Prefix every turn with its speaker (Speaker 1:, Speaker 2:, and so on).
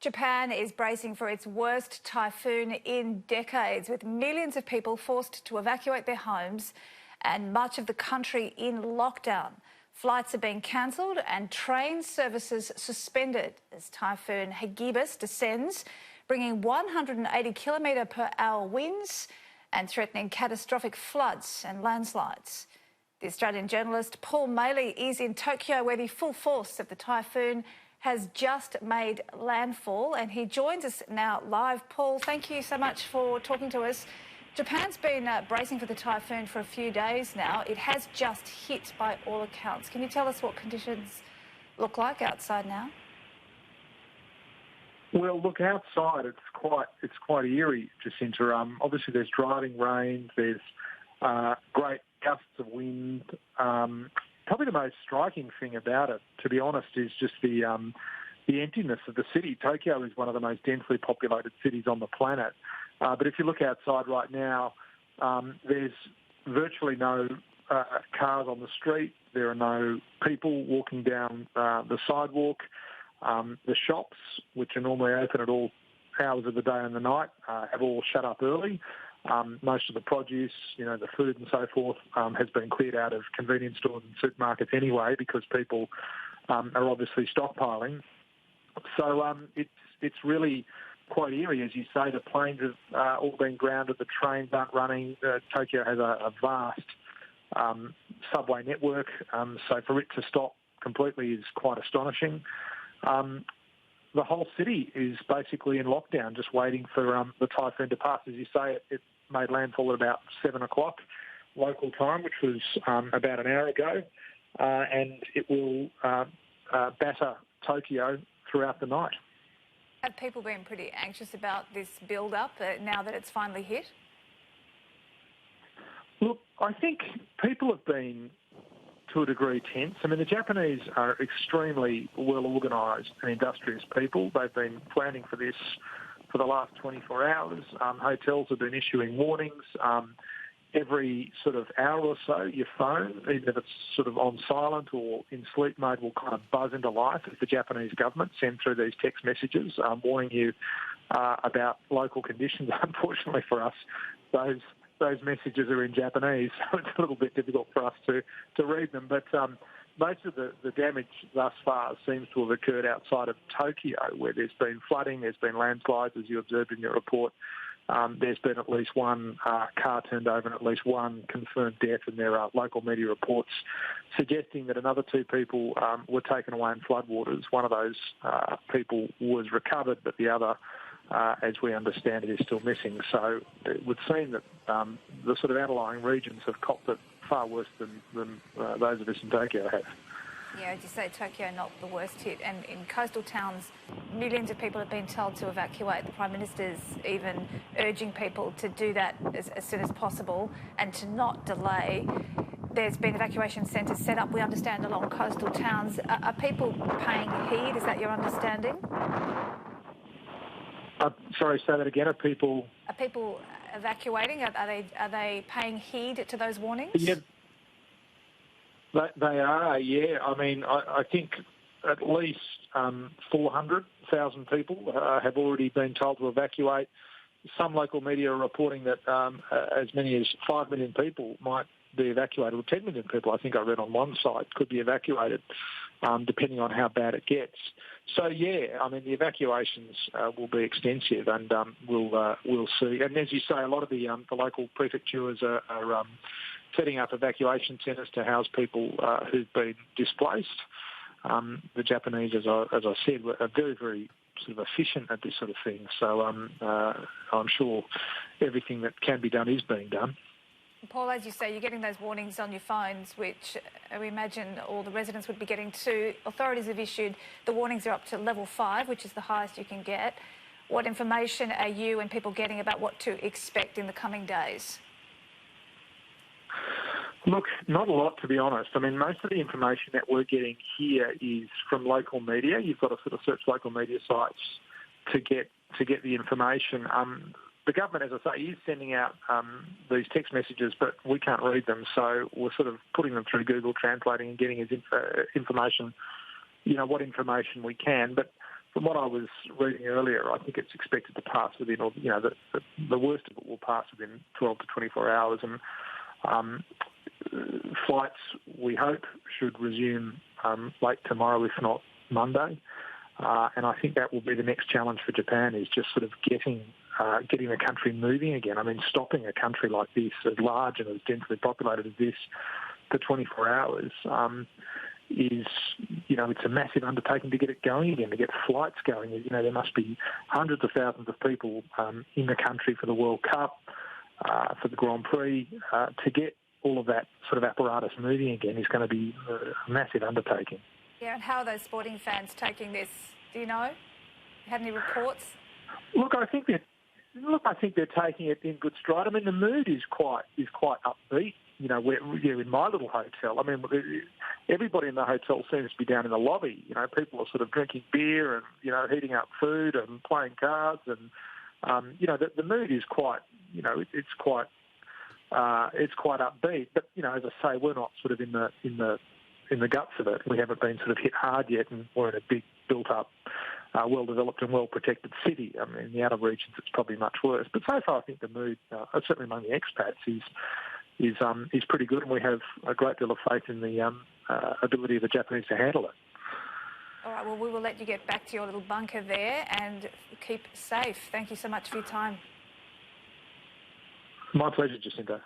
Speaker 1: Japan is bracing for its worst typhoon in decades, with millions of people forced to evacuate their homes and much of the country in lockdown. Flights are being cancelled and train services suspended as Typhoon Hagibis descends, bringing 180 km/h winds and threatening catastrophic floods and landslides. The Australian journalist Paul Maley is in Tokyo, where the full force of the typhoon has just made landfall, and he joins us now live. Paul, thank you so much for talking to us. Japan's been bracing for the typhoon for a few days now. It has just hit by all accounts. Can you tell us what conditions look like outside now?
Speaker 2: Well, look, outside it's quite eerie, Jacinta. Obviously, there's driving rain. There's great gusts of wind. Probably the most striking thing about it, to be honest, is just the emptiness of the city. Tokyo is one of the most densely populated cities on the planet. But if you look outside right now, there's virtually no cars on the street. There are no people walking down the sidewalk. The shops, which are normally open at all hours of the day and the night, have all shut up early. Most of the produce, the food and so forth, has been cleared out of convenience stores and supermarkets anyway, because people are obviously stockpiling. So it's really quite eerie, as you say. The planes have all been grounded, the trains aren't running. Tokyo has a vast subway network, so for it to stop completely is quite astonishing. The whole city is basically in lockdown, just waiting for the typhoon to pass. As you say, it made landfall at about 7 o'clock local time, which was about an hour ago, and it will batter Tokyo throughout the night.
Speaker 1: Have people been pretty anxious about this build-up now that it's finally hit?
Speaker 2: Look, I think people have been, to a degree, tense. I mean, the Japanese are extremely well-organised and industrious people. They've been planning for this for the last 24 hours. Hotels have been issuing warnings. Every sort of hour or so, your phone, even if it's sort of on silent or in sleep mode, will kind of buzz into life as the Japanese government send through these text messages warning you about local conditions. Unfortunately for us, those messages are in Japanese, so it's a little bit difficult for us to read them. But most of the damage thus far seems to have occurred outside of Tokyo, where there's been flooding, there's been landslides, as you observed in your report. There's been at least one car turned over and at least one confirmed death, and there are local media reports suggesting that another 2 people were taken away in floodwaters. One of those people was recovered, but the other, as we understand it, is still missing. So it would seem that the sort of outlying regions have copped it far worse than those of us in Tokyo have.
Speaker 1: Yeah, as you say, Tokyo not the worst hit, and in coastal towns, millions of people have been told to evacuate. The Prime Minister's even urging people to do that as soon as possible and to not delay. There's been evacuation centres set up, we understand, along coastal towns. Are people paying heed? Is that your understanding?
Speaker 2: Sorry, say that again. Are people
Speaker 1: evacuating? Are they paying heed to those warnings?
Speaker 2: Yeah. They are, yeah. I mean, I think at least 400,000 people have already been told to evacuate. Some local media are reporting that as many as 5 million people might be evacuated, or 10 million people, I think I read on one site, could be evacuated, depending on how bad it gets. So, yeah, I mean, the evacuations will be extensive, and we'll see. And as you say, a lot of the local prefectures are setting up evacuation centres to house people who've been displaced. The Japanese, as I said, are very, very sort of efficient at this sort of thing. So I'm sure everything that can be done is being done.
Speaker 1: Paul, as you say, you're getting those warnings on your phones, which we imagine all the residents would be getting too. Authorities have issued the warnings are up to level 5, which is the highest you can get. What information are you and people getting about what to expect in the coming days?
Speaker 2: Look, not a lot, to be honest. I mean, most of the information that we're getting here is from local media. You've got to sort of search local media sites to get the information. The government, as I say, is sending out these text messages, but we can't read them, so we're sort of putting them through Google Translating and getting as information, what information we can. But from what I was reading earlier, I think it's expected to pass within, or the worst of it will pass within 12 to 24 hours, and flights, we hope, should resume late tomorrow, if not Monday. And I think that will be the next challenge for Japan, is just sort of getting the country moving again. I mean, stopping a country like this, as large and as densely populated as this, for 24 hours is, it's a massive undertaking to get it going again, to get flights going. There must be hundreds of thousands of people in the country for the World Cup, for the Grand Prix. To get all of that sort of apparatus moving again is going to be a massive undertaking.
Speaker 1: Yeah, and how are those sporting fans taking this? Do you know? Had any reports?
Speaker 2: Look, I think they're taking it in good stride. I mean, the mood is quite upbeat. In my little hotel, I mean, everybody in the hotel seems to be down in the lobby. People are sort of drinking beer and heating up food and playing cards, and the mood is quite, it's quite upbeat. But as I say, we're not sort of in the guts of it. We haven't been sort of hit hard yet, and we're in a big, built-up, well-developed and well-protected city. I mean, in the outer regions, it's probably much worse. But so far, I think the mood, certainly among the expats, is pretty good, and we have a great deal of faith in the ability of the Japanese to handle it.
Speaker 1: All right, well, we will let you get back to your little bunker there and keep safe. Thank you so much for your time.
Speaker 2: My pleasure, Jacinta.